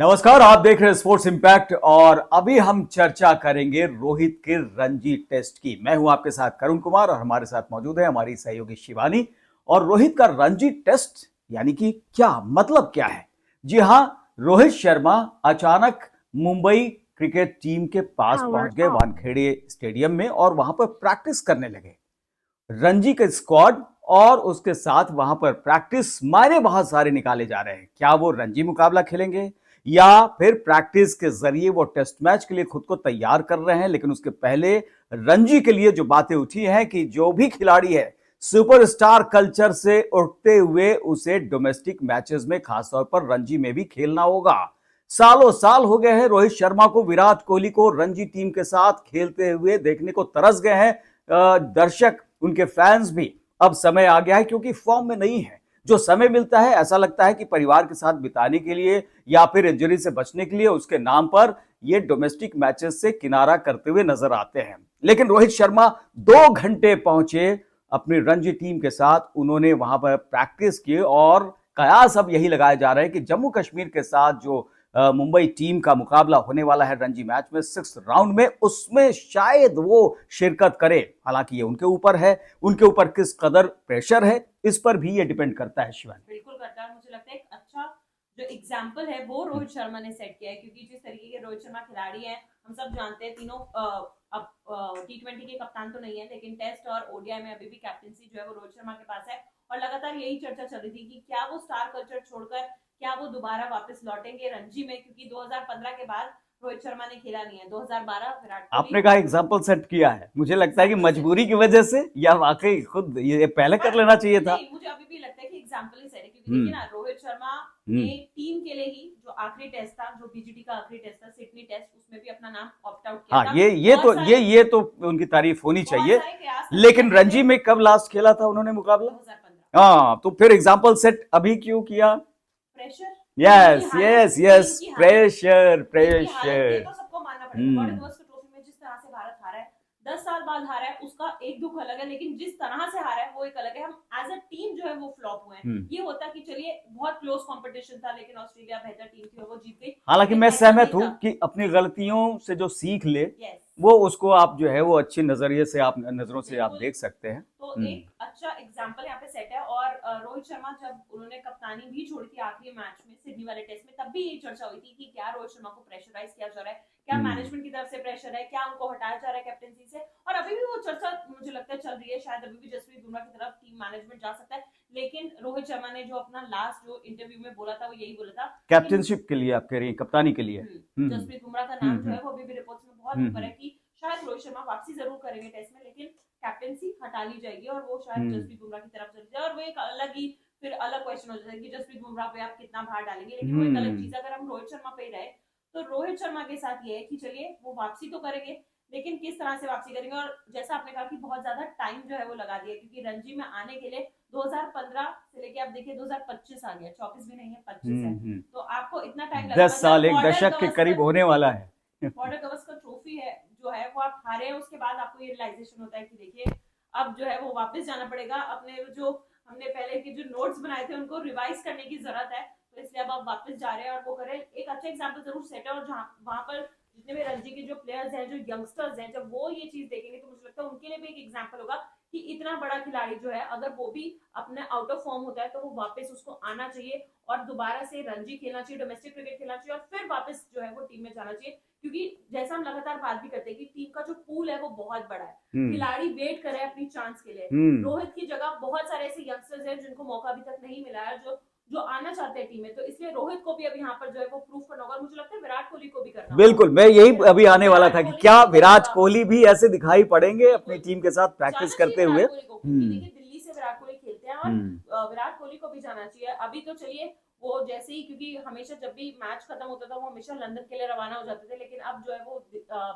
नमस्कार, आप देख रहे हैं स्पोर्ट्स इंपैक्ट और अभी हम चर्चा करेंगे रोहित के रणजी टेस्ट की। मैं हूं आपके साथ करुण कुमार और हमारे साथ मौजूद है हमारी सहयोगी शिवानी। और रोहित का रणजी टेस्ट यानी कि क्या मतलब क्या है? जी हां, रोहित शर्मा अचानक मुंबई क्रिकेट टीम के पास पहुंच गए वानखेड़े स्टेडियम में और वहां पर प्रैक्टिस करने लगे। रणजी का स्क्वाड और उसके साथ वहां पर प्रैक्टिस मायने बहुत सारे निकाले जा रहे हैं। क्या वो रणजी मुकाबला खेलेंगे या फिर प्रैक्टिस के जरिए वो टेस्ट मैच के लिए खुद को तैयार कर रहे हैं? लेकिन उसके पहले रणजी के लिए जो बातें उठी हैं कि जो भी खिलाड़ी है सुपरस्टार कल्चर से उठते हुए उसे डोमेस्टिक मैचेस में खासतौर पर रणजी में भी खेलना होगा। सालों साल हो गए हैं रोहित शर्मा को, विराट कोहली को रणजी टीम के साथ खेलते हुए देखने को तरस गए हैं दर्शक, उनके फैंस भी। अब समय आ गया है क्योंकि फॉर्म में नहीं है। जो समय मिलता है ऐसा लगता है कि परिवार के साथ बिताने के लिए या फिर इंजरी से बचने के लिए उसके नाम पर ये डोमेस्टिक मैचेस से किनारा करते हुए नजर आते हैं। लेकिन रोहित शर्मा 2 घंटे पहुंचे अपनी रणजी टीम के साथ, उन्होंने वहां पर प्रैक्टिस की और कयास अब यही लगाए जा रहे हैं कि जम्मू कश्मीर के साथ जो मुंबई टीम का मुकाबला होने वाला है रणजी मैच में 6 राउंड में, उसमें शायद वो शिरकत करे। हालांकि ये उनके ऊपर है, उनके ऊपर किस कदर प्रेशर है इस पर भी ये डिपेंड करता है। शिवानी, बिल्कुल करता है। मुझे लगता है एक अच्छा जो एग्जाम्पल है वो रोहित शर्मा ने सेट किया है, क्योंकि जिस तरीके के रोहित शर्मा खिलाड़ी हैं हम सब जानते हैं। तीनों अब T20 के कप्तान तो नहीं है, लेकिन टेस्ट और ओडीआई में अभी भी कैप्टनसी जो है वो रोहित शर्मा के पास है। और लगातार यही चर्चा चल रही थी कि क्या वो स्टार कल्चर छोड़कर क्या वो दोबारा वापस लौटेंगे रणजी में, क्योंकि 2015 के बाद रोहित शर्मा ने खेला नहीं है। 2012 विराट आपने कोहली कहा एग्जाम्पल सेट किया है, मुझे लगता है कि मजबूरी की वजह से या वाकई खुद ये पहले कर लेना चाहिए था। नहीं, मुझे अभी भी लगता है कि एग्जाम्पल ही सही है, क्योंकि देखिए हम्म। ना, रोहित शर्मा ने हम्म। टीम के लिए ही जो आखिरी टेस्ट था, जो बीजीटी का आखिरी टेस्ट था, सिडनी टेस्ट, उसमें भी अपना नाम ऑप्ट आउट किया हाँ, था। ये बहुत तो सारे ये तो उनकी तारीफ होनी बहुत चाहिए। सारे कयास लगाए लेकिन जाते रणजी थे। में कब लास्ट खेला था उन्होंने मुकाबला? 2015 हाँ, तो फिर एग्जाम्पल सेट अभी क्यों किया? प्रेशर, टीम की यस हालत, यस यस, टीम की हालत, प्रेशर टीम की हालत, ये प्रेशर। तो सबको मानना पड़ेगा। बॉर्डर हम्म। गवस्कर ट्रॉफी में जिस तरह से भारत हारा है, 10 साल बाद हारा है, उसका एक दुख अलग है, लेकिन जिस तरह से हारा है वो एक अलग है। हम एज अ टीम जो है वो फ्लॉप हुए हैं। ये होता कि चलिए बहुत क्लोज कंपटीशन था, लेकिन ऑस्ट्रेलिया बेहतर टीम थी और वो जीत गई, हालांकि लेकिन मैं ऐसा सहमत नहीं हूं था। कि अपनी गलतियों से जो सीख ले यस, वो उसको आप जो है वो अच्छे नजरिए से, आप नजरों से आप बिल्कुल। देख सकते हैं। तो एक अच्छा एग्जाम्पल यहाँ पे सेट है। और रोहित शर्मा जब उन्होंने कप्तानी भी छोड़ी थी आखिरी मैच में सिडनी वाले टेस्ट में, तब भी यही चर्चा हुई थी कि क्या रोहित शर्मा को प्रेशराइज किया जा रहा है, क्या हम्म। मैनेजमेंट की तरफ से प्रेशर है, क्या उनको हटाया जा रहा है कैप्टनसी से। और अभी भी वो चर्चा मुझे लगता है चल रही है। शायद अभी भी जसप्रीत बुमराह की तरफ टीम मैनेजमेंट जा सकता है, लेकिन रोहित शर्मा ने जो अपना लास्ट जो इंटरव्यू में बोला था वो यही बोला था कि कैप्टनशिप के लिए आप कह रही हैं, कप्तानी के लिए? जसप्रीत बुमराह का नाम जो हम्म। है वो अभी भी रिपोर्ट्स में बहुत ऊपर हम्म। है कि शायद रोहित शर्मा वापसी जरूर करेंगे टेस्ट में, लेकिन कैप्टेंसी हटा ली जाएगी और वो शायद हम्म। जसप्रीत बुमराह की तरफ चली जाए। और वो एक अलग ही फिर अलग क्वेश्चन हो जाता है कि जसप्रीत बुमराह पे आप कितना भार डालेंगे, लेकिन वो एक अलग हम्म। चीज है। अगर हम रोहित शर्मा पे ही रहे तो रोहित शर्मा के साथ ये है कि चलिए वो वापसी तो करेंगे, लेकिन किस तरह से वापसी करेंगे। और जैसा आपने कहा कि बहुत ज्यादा टाइम जो है वो लगा दिया, क्योंकि रणजी में आने के लिए 2015 से लेके आप देखिए 2025 आ गया, 24 भी नहीं है 25 है। तो आपको इतना टाइम लगा, 10 साल, मतलब एक दशक के करीब होने वाला है। बॉर्डर गवस्कर ट्रॉफी है जो है वो आप हारे हैं, उसके बाद आपको ये रियलाइजेशन होता है कि देखिए अब जो है वो वापस जाना पड़ेगा। अपने जो हमने पहले के जो नोट्स बनाए थे उनको रिवाइज करने की जरूरत है, तो इसलिए अब आप वापस जा रहे हैं और वो करें। एक अच्छा एग्जाम्पल जरूर सेट है। और जहाँ वहां पर जितने भी रणजी के जो प्लेयर्स हैं, जो यंगस्टर्स हैं, जब वो ये चीज देखेंगे तो मुझे लगता है उनके लिए भी एक एग्जाम्पल होगा कि इतना बड़ा खिलाड़ी जो है अगर वो भी अपने आउट ऑफ फॉर्म होता है तो वो वापस उसको आना चाहिए और दोबारा से रणजी खेलना चाहिए, डोमेस्टिक क्रिकेट खेलना चाहिए और फिर वापस जो है वो टीम में जाना चाहिए। क्योंकि जैसा हम लगातार बात भी करते हैं कि टीम का जो पूल है वो बहुत बड़ा है, खिलाड़ी वेट करे अपनी चांस के लिए। रोहित की जगह बहुत सारे ऐसे यंगस्टर्स हैं जिनको मौका अभी तक नहीं मिला है, जो जो आना चाहते हैं टीम में। तो इसलिए रोहित को भी अब यहाँ पर जो है वो प्रूव करना होगा, मुझे लगता है विराट कोहली को भी करना होगा। बिल्कुल, मैं यही अभी आने वाला विराट था कि कोहली क्या को भी विराट करना कोहली भी ऐसे दिखाई पड़ेंगे अपनी टीम के साथ प्रैक्टिस जाना चाहिए करते हुए? विराट कोहली को, क्योंकि देखिए दिल्ली से विराट कोहली खेलते हैं और विराट कोहली को भी जाना चाहिए। अभी तो चलिए वो जैसे ही, क्योंकि हमेशा जब भी मैच खत्म होता था वो हमेशा लंदन के लिए रवाना हो जाते थे, लेकिन अब जो है वो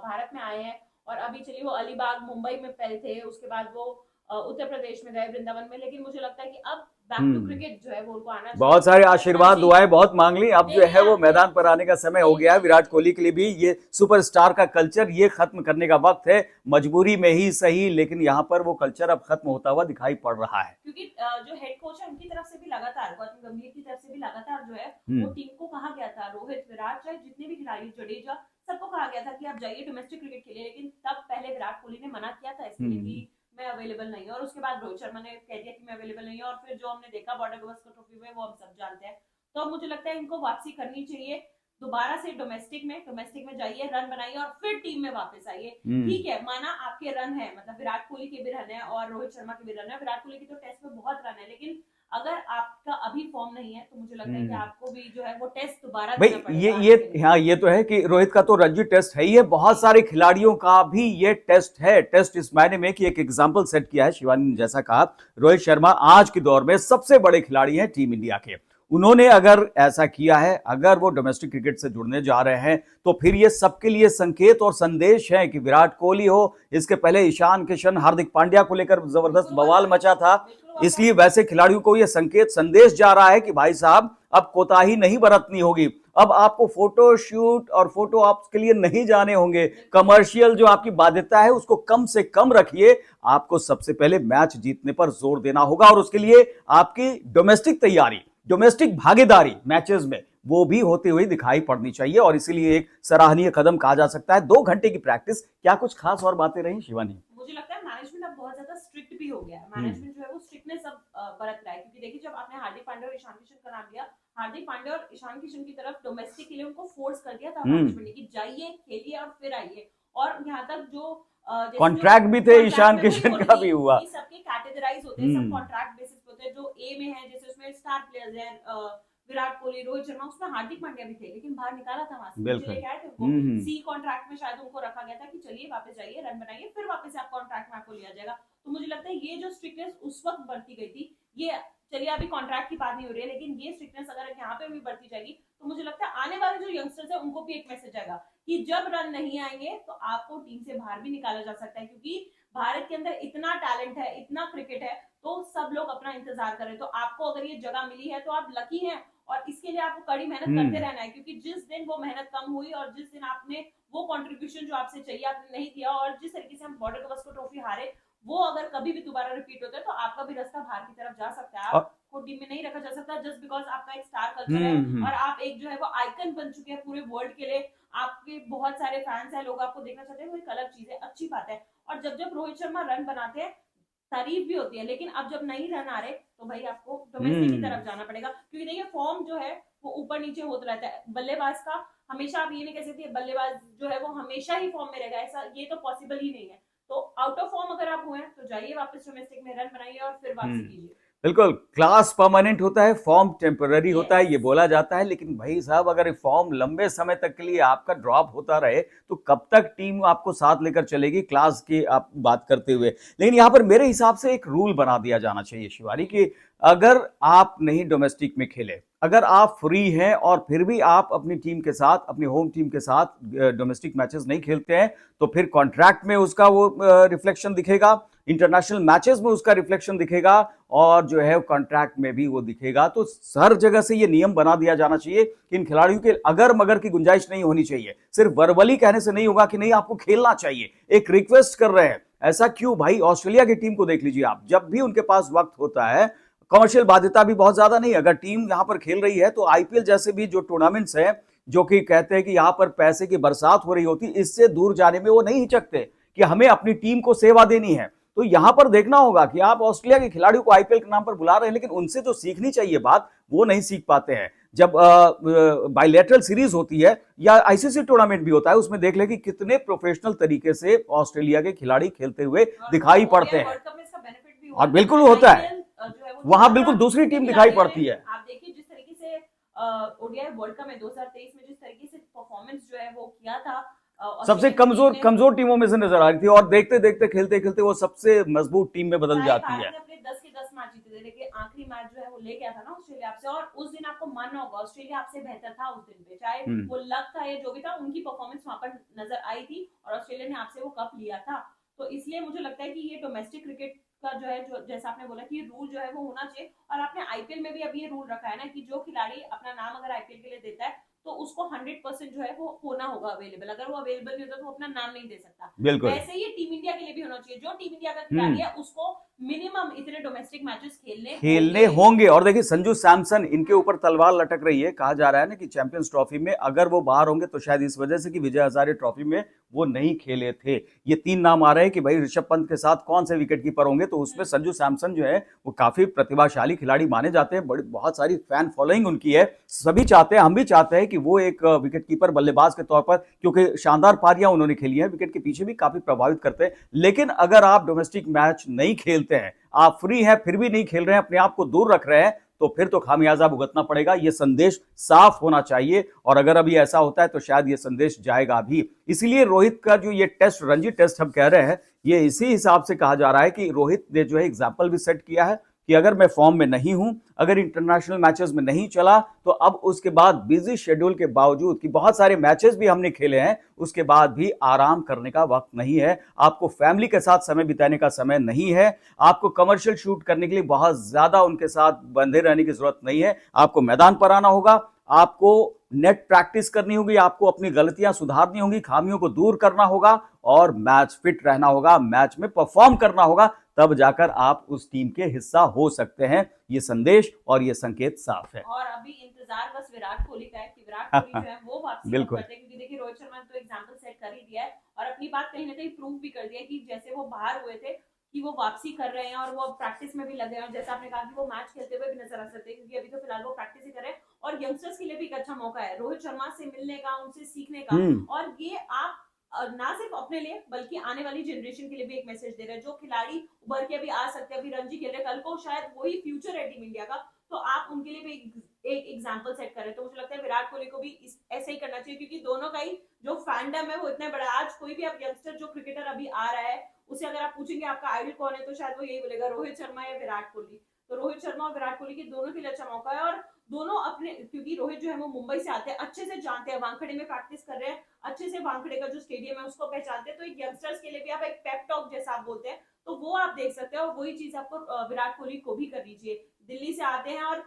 भारत में आए हैं। और अभी चलिए वो अलीबाग मुंबई में पहले थे, उसके बाद वो उत्तर प्रदेश में गए, वृंदावन में, लेकिन मुझे लगता है कि अब बैक टू क्रिकेट जो है वो उनको आना चाहिए। बहुत सारे आशीर्वाद दुआएं बहुत मांग ली, अब जो है वो मैदान पर आने का समय हो गया है। विराट कोहली के लिए भी ये सुपरस्टार का कल्चर ये खत्म करने का वक्त है, मजबूरी में ही सही, लेकिन यहाँ पर वो कल्चर अब खत्म होता हुआ दिखाई पड़ रहा है। क्योंकि जो हेड कोच है उनकी तरफ से भी लगातार, गौतम गंभीर की तरफ से भी लगातार जो है वो टीम को कहा गया था, रोहित, विराट, चाहे जितने भी खिलाड़ी, जडेजा, सबको कहा गया था कि आप जाइए डोमेस्टिक क्रिकेट खेलिए, लेकिन तब पहले विराट कोहली ने मना किया था इसके लिए कि मैं अवेलेबल नहीं हूँ, और उसके बाद रोहित शर्मा ने कह दिया कि मैं अवेलेबल नहीं हूँ, और फिर जो हमने देखा बॉर्डर गवास्कर ट्रॉफी में वो हम सब जानते हैं। तो अब मुझे लगता है इनको वापसी करनी चाहिए दोबारा से डोमेस्टिक में जाइए, रन बनाइए और फिर टीम में वापस आइए। ठीक है, माना आपके रन है, मतलब विराट कोहली के भी रन है और रोहित शर्मा के भी रन है, विराट कोहली की तो टेस्ट में बहुत रन है, लेकिन अगर आपका अभी फॉर्म नहीं है तो मुझे लगता है कि आपको भी जो है वो टेस्ट दोबारा देना पड़ेगा। ये हाँ, ये तो है कि रोहित का तो रणजी टेस्ट है ही है, बहुत सारे खिलाड़ियों का भी ये टेस्ट है। टेस्ट इस मायने में कि एक एग्जांपल सेट किया है शिवानी ने, जैसा कहा रोहित शर्मा आज के दौर में सबसे बड़े खिलाड़ी हैं टीम इंडिया के। उन्होंने अगर ऐसा किया है, अगर वो डोमेस्टिक क्रिकेट से जुड़ने जा रहे हैं, तो फिर ये सबके लिए संकेत और संदेश है कि विराट कोहली हो, इसके पहले ईशान किशन, हार्दिक पांड्या को लेकर जबरदस्त बवाल मचा था, इसलिए वैसे खिलाड़ियों को यह संकेत संदेश जा रहा है कि भाई साहब अब कोताही नहीं बरतनी होगी, अब आपको फोटो शूट और फोटो ऑप्स के लिए नहीं जाने होंगे, कमर्शियल जो आपकी बाध्यता है उसको कम से कम रखिए, आपको सबसे पहले मैच जीतने पर जोर देना होगा, और उसके लिए आपकी डोमेस्टिक तैयारी, डोमेस्टिक भागीदारी मैचेस में वो भी होती हुई दिखाई पड़नी चाहिए, और इसीलिए एक सराहनीय कदम कहा जा सकता है। 2 घंटे की प्रैक्टिस, क्या कुछ खास और बातें रही शिवानी? मुझे लगता है मैनेजमेंट अब बहुत ज्यादा स्ट्रिक्ट भी हो गया है, मैनेजमेंट जो है वो स्ट्रिक्टनेस अब बरत रहा है, क्योंकि देखिए जब आपने हार्दिक पांड्या और ईशान किशन का नाम लिया, हार्दिक पांड्या और ईशान किशन की तरफ डोमेस्टिक के लिए उनको फोर्स कर दिया था मैनेजमेंट ने कि जाइए खेलिए और फिर आइए, और यहाँ तक जो कॉन्ट्रैक्ट भी थे ईशान किशन का भी हुआ, सबके कैटेगराइज होते हैं, सब कॉन्ट्रैक्ट बेसिस पे होते हैं, जो ए में है जैसे उसमें स्टार प्लेयर्स हैं, विराट कोहली, रोहित शर्मा, उसमें हार्दिक पांड्या भी थे, लेकिन बाहर निकाला था वहां से, लेके आए थे उनको सी कॉन्ट्रैक्ट में, शायद उनको रखा गया था कि चलिए वापस जाइए, रन बनाइए, फिर वापस आप कॉन्ट्रैक्ट में आपको लिया जाएगा। तो मुझे लगता है ये जो स्ट्रिक्टनेस उस वक्त बरती गई थी, ये चलिए अभी कॉन्ट्रैक्ट की बात नहीं हो रही है, लेकिन ये स्ट्रिक्टनेस अगर यहाँ पे भी बढ़ती जाएगी तो मुझे लगता है आने वाले जो यंगस्टर्स है उनको भी एक मैसेज आएगा कि जब रन नहीं आएंगे तो आपको टीम से बाहर भी निकाला जा सकता है, क्योंकि भारत के अंदर इतना टैलेंट है, इतना क्रिकेट है, तो सब लोग अपना इंतजार करें, तो आपको अगर ये जगह मिली है तो आप लकी हैं, और इसके लिए आपको कड़ी मेहनत करते रहना है, क्योंकि जिस दिन वो मेहनत कम हुई और जिस दिन आपने वो कंट्रीब्यूशन जो आपसे चाहिए आपने नहीं दिया, और जिस तरीके से हम बॉर्डर गवास्कर ट्रॉफी हारे, वो अगर कभी भी दोबारा रिपीट होता है तो आपका भी रास्ता बाहर की तरफ जा सकता है, आपको टीम में नहीं रखा जा सकता जस्ट बिकॉज आपका एक स्टार कल्चर है और आप एक जो है वो आइकन बन चुके हैं पूरे वर्ल्ड के लिए, आपके बहुत सारे फैंस हैं, लोग आपको देखना चाहते हैं, वो एक अलग चीज है, अच्छी बात है। और जब जब रोहित शर्मा रन बनाते हैं तारीफ भी होती है, लेकिन अब जब नहीं रन आ रहे तो भाई आपको डोमेस्टिक की तरफ जाना पड़ेगा, क्योंकि देखिए फॉर्म जो है वो ऊपर नीचे होता रहता है, बल्लेबाज का हमेशा आप ये नहीं कह सकते बल्लेबाज जो है वो हमेशा ही फॉर्म में रहेगा, ऐसा ये तो पॉसिबल ही नहीं है। तो आउट ऑफ फॉर्म अगर आप हुए तो जाइए वापस डोमेस्टिक में, रन बनाइए और फिर वापसी कीजिए। बिल्कुल, क्लास परमानेंट होता है, फॉर्म टेम्पररी होता है, ये बोला जाता है, लेकिन भाई साहब अगर फॉर्म लंबे समय तक के लिए आपका ड्रॉप होता रहे तो कब तक टीम आपको साथ लेकर चलेगी, क्लास की आप बात करते हुए। लेकिन यहाँ पर मेरे हिसाब से एक रूल बना दिया जाना चाहिए शिवानी कि अगर आप नहीं डोमेस्टिक में खेले, अगर आप फ्री हैं और फिर भी आप अपनी टीम के साथ, अपनी होम टीम के साथ डोमेस्टिक मैचेस नहीं खेलते हैं, तो फिर कॉन्ट्रैक्ट में उसका वो रिफ्लेक्शन दिखेगा, इंटरनेशनल मैचेस में उसका रिफ्लेक्शन दिखेगा, और जो है कॉन्ट्रैक्ट में भी वो दिखेगा। तो हर जगह से ये नियम बना दिया जाना चाहिए कि इन खिलाड़ियों के अगर मगर की गुंजाइश नहीं होनी चाहिए, सिर्फ वर्बली कहने से नहीं होगा कि नहीं आपको खेलना चाहिए, एक रिक्वेस्ट कर रहे हैं। ऐसा क्यों भाई, ऑस्ट्रेलिया की टीम को देख लीजिए आप, जब भी उनके पास वक्त होता है, कमर्शियल बाध्यता भी बहुत ज्यादा नहीं, अगर टीम यहां पर खेल रही है तो आईपीएल जैसे भी जो टूर्नामेंट्स हैं, जो कि कहते हैं कि यहां पर पैसे की बरसात हो रही होती, इससे दूर जाने में वो नहीं हिचकते कि हमें अपनी टीम को सेवा देनी है। तो यहां पर देखना होगा कि आप ऑस्ट्रेलिया के खिलाड़ियों को आईपीएल के नाम पर बुला रहे हैं, लेकिन उनसे जो सीखनी चाहिए बात वो नहीं सीख पाते हैं। जब बायलैटरल सीरीज होती है या आईसीसी टूर्नामेंट भी होता है, उसमें देख ले कि कितने प्रोफेशनल तरीके से ऑस्ट्रेलिया के खिलाड़ी खेलते हुए दिखाई पड़ते हैं, और बिल्कुल होता है वहां बिल्कुल दूसरी टीम दिखाई पड़ती है। आप देखिए जिस तरीके से ओडीआई वर्ल्ड कप में 2023 में जिस तरीके से परफॉर्मेंस जो है वो किया था, सबसे कमजोर टीमों में से नजर आ रही थी, और देखते देखते खेलते खेलते वो सबसे मजबूत टीम में बदल जाती है। अपने 10 के 10 मैच जीते थे, लेकिन आखिरी मैच जो है वो ले गया था ना ऑस्ट्रेलिया आपसे, और उस दिन आपको मानना होगा ऑस्ट्रेलिया आपसे बेहतर था उस दिन पे, चाहे वो लक था या जो भी था, उनकी परफॉर्मेंस वहां पर नजर आई थी और ऑस्ट्रेलिया ने आपसे वो कप लिया था। तो इसलिए मुझे लगता है कि ये डोमेस्टिक क्रिकेट का जो है, जो जैसा आपने बोला कि रूल जो है वो होना चाहिए, और आपने आईपीएल में भी अब ये रूल रखा है ना कि जो खिलाड़ी अपना नाम अगर आईपीएल के लिए देता है तो उसको 100% जो है वो होना होगा अवेलेबल, अगर वो अवेलेबल नहीं होता तो वो अपना नाम नहीं दे सकता। बिल्कुल। वैसे ही टीम इंडिया के लिए भी होना चाहिए, जो टीम इंडिया का खिलाड़ी हम्म। है उसको मिनिमम इतने डोमेस्टिक मैचेस खेलने खेलने होंगे। होंगे। और देखिए संजू सैमसन, इनके ऊपर तलवार लटक रही है। कहा जा रहा है ना कि चैंपियंस ट्रॉफी में अगर वो बाहर होंगे तो शायद इस वजह से कि विजय हजारे ट्रॉफी में वो नहीं खेले थे। ये 3 नाम आ रहे हैं कि भाई ऋषभ पंत के साथ कौन से विकेट कीपर होंगे, तो उसमें संजू सैमसन जो है वो काफी प्रतिभाशाली खिलाड़ी माने जाते हैं। बड़ी बहुत सारी फैन फॉलोइंग उनकी है। सभी चाहते हैं, हम भी चाहते हैं कि वो एक विकेट कीपर बल्लेबाज के तौर पर, क्योंकि शानदार पारियां उन्होंने खेली हैं, विकेट के पीछे भी काफी प्रभावित करते हैं। लेकिन अगर आप डोमेस्टिक मैच नहीं खेलते हैं, आप फ्री हैं फिर भी नहीं खेल रहे हैं, अपने आप को दूर रख रहे हैं, तो फिर तो खामियाजा भुगतना पड़ेगा। यह संदेश साफ होना चाहिए, और अगर अभी ऐसा होता है तो शायद यह संदेश जाएगा भी। इसीलिए रोहित का जो ये टेस्ट, रणजी टेस्ट हम कह रहे हैं, ये इसी हिसाब से कहा जा रहा है कि रोहित ने जो है एग्जाम्पल भी सेट किया है कि अगर मैं फॉर्म में नहीं हूं, अगर इंटरनेशनल मैचेस में नहीं चला, तो अब उसके बाद बिजी शेड्यूल के बावजूद कि बहुत सारे मैचेस भी हमने खेले हैं, उसके बाद भी आराम करने का वक्त नहीं है। आपको फैमिली के साथ समय बिताने का समय नहीं है। आपको कमर्शियल शूट करने के लिए बहुत ज्यादा उनके साथ बंधे रहने की जरूरत नहीं है। आपको मैदान पर आना होगा, आपको नेट प्रैक्टिस करनी होगी, आपको अपनी गलतियां सुधारनी होंगी, खामियों को दूर करना होगा, और मैच फिट रहना होगा, मैच में परफॉर्म करना होगा। तब जाकर आप उस टीम के हिस्सा हो सकते हैं। ये संदेश और ये संकेत साफ है। और अभी इंतजार बस विराट कोहली का है कि विराट कोहली जो है वो वापसी कब बिल्कुल। करते हैं, क्योंकि देखिए रोहित शर्मा ने तो एग्जांपल सेट कर ही दिया है और अपनी बात कहीं ना कहीं प्रूव भी कर दिया है कि जैसे वो बाहर हुए थे कि वो वापसी कर रहे हैं और वो प्रैक्टिस में भी लगे हैं, और जैसा आपने कहा कि वो मैच खेलते हुए भी नजर आ सकते हैं, क्योंकि अभी तो फिलहाल वो प्रैक्टिस ही कर रहे हैं। और यंगस्टर्स के लिए भी एक अच्छा मौका है रोहित शर्मा से मिलने का, उनसे सीखने का, और ये आप ना सिर्फ अपने लिए बल्कि आने वाली जनरेशन के लिए भी एक मैसेज दे रहे हैं। जो खिलाड़ी उभर के अभी आ सकते हैं, अभी रणजी खेल रहे, कल को शायद वही फ्यूचर है टीम इंडिया का, तो आप उनके लिए भी एक एग्जाम्पल सेट करें। तो मुझे लगता है विराट कोहली को भी ऐसे ही करना चाहिए, क्योंकि दोनों का ही जो फैंडम है वो इतना बड़ा है। आज कोई भी आप यंगस्टर जो क्रिकेटर अभी आ रहा है उसे अगर आप पूछेंगे आपका आइडल कौन है, तो शायद वो यही बोलेगा रोहित शर्मा या विराट कोहली। तो रोहित शर्मा और विराट कोहली के दोनों के लिए अच्छा मौका है, और दोनों अपने, क्योंकि रोहित जो है वो मुंबई से आते हैं, अच्छे से जानते हैं, वानखेड़े में प्रैक्टिस कर रहे हैं, अच्छे से वानखेड़े का जो स्टेडियम है उसको पहचानते हैं। तो एक यंगस्टर्स के लिए भी आप एक पेप टॉक जैसा आप बोलते हैं, तो वो आप देख सकते हैं, और वही चीज आपको विराट कोहली को भी करनी चाहिए। दिल्ली से आते हैं, और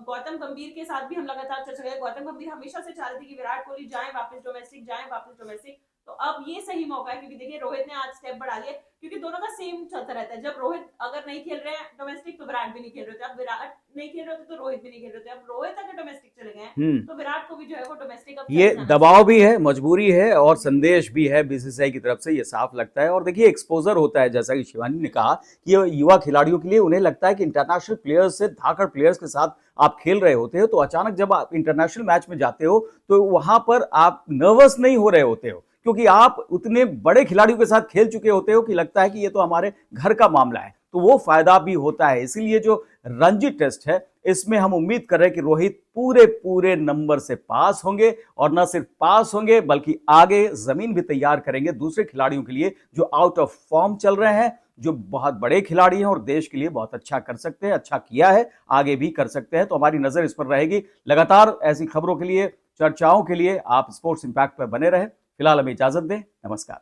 गौतम गंभीर के साथ भी हम लगातार चर्चा करें। गौतम गंभीर हमेशा से चाह रहे थे कि विराट कोहली जाए वापस डोमेस्टिक, जाए वापस डोमेस्टिक, तो अब ये सही मौका है, क्योंकि देखिए रोहित ने आज स्टेप बढ़ा लिया, क्योंकि दोनों का सेम चलता रहता है। जब रोहित अगर नहीं खेल रहे हैं डोमेस्टिक तो विराट भी नहीं खेल रहे थे, अब विराट नहीं खेल रहे थे तो रोहित भी नहीं खेल रहे थे, अब रोहित अगर डोमेस्टिक चले गए हैं तो विराट को भी जो है वो डोमेस्टिक अब ये दबाव भी है, मजबूरी है, और संदेश भी है बीसीसीआई की तरफ से, ये साफ लगता है। और देखिए एक्सपोजर होता है, जैसा कि शिवानी ने कहा कि ये युवा खिलाड़ियों के लिए, उन्हें लगता है कि इंटरनेशनल प्लेयर्स से, धाकड़ प्लेयर्स के साथ आप खेल रहे होते हो, तो अचानक जब आप इंटरनेशनल मैच में जाते हो तो वहां पर आप नर्वस नहीं हो रहे होते हो, क्योंकि आप उतने बड़े खिलाड़ियों के साथ खेल चुके होते हो कि लगता है कि ये तो हमारे घर का मामला है। तो वो फायदा भी होता है। इसीलिए जो रणजी टेस्ट है, इसमें हम उम्मीद कर रहे हैं कि रोहित पूरे पूरे नंबर से पास होंगे, और न सिर्फ पास होंगे बल्कि आगे जमीन भी तैयार करेंगे दूसरे खिलाड़ियों के लिए जो आउट ऑफ फॉर्म चल रहे हैं, जो बहुत बड़े खिलाड़ी हैं और देश के लिए बहुत अच्छा कर सकते हैं, अच्छा किया है, आगे भी कर सकते हैं। तो हमारी नजर इस पर रहेगी। लगातार ऐसी खबरों के लिए, चर्चाओं के लिए आप स्पोर्ट्स इंपैक्ट पर बने रहें। फिलहाल हमें इजाजत दें। नमस्कार।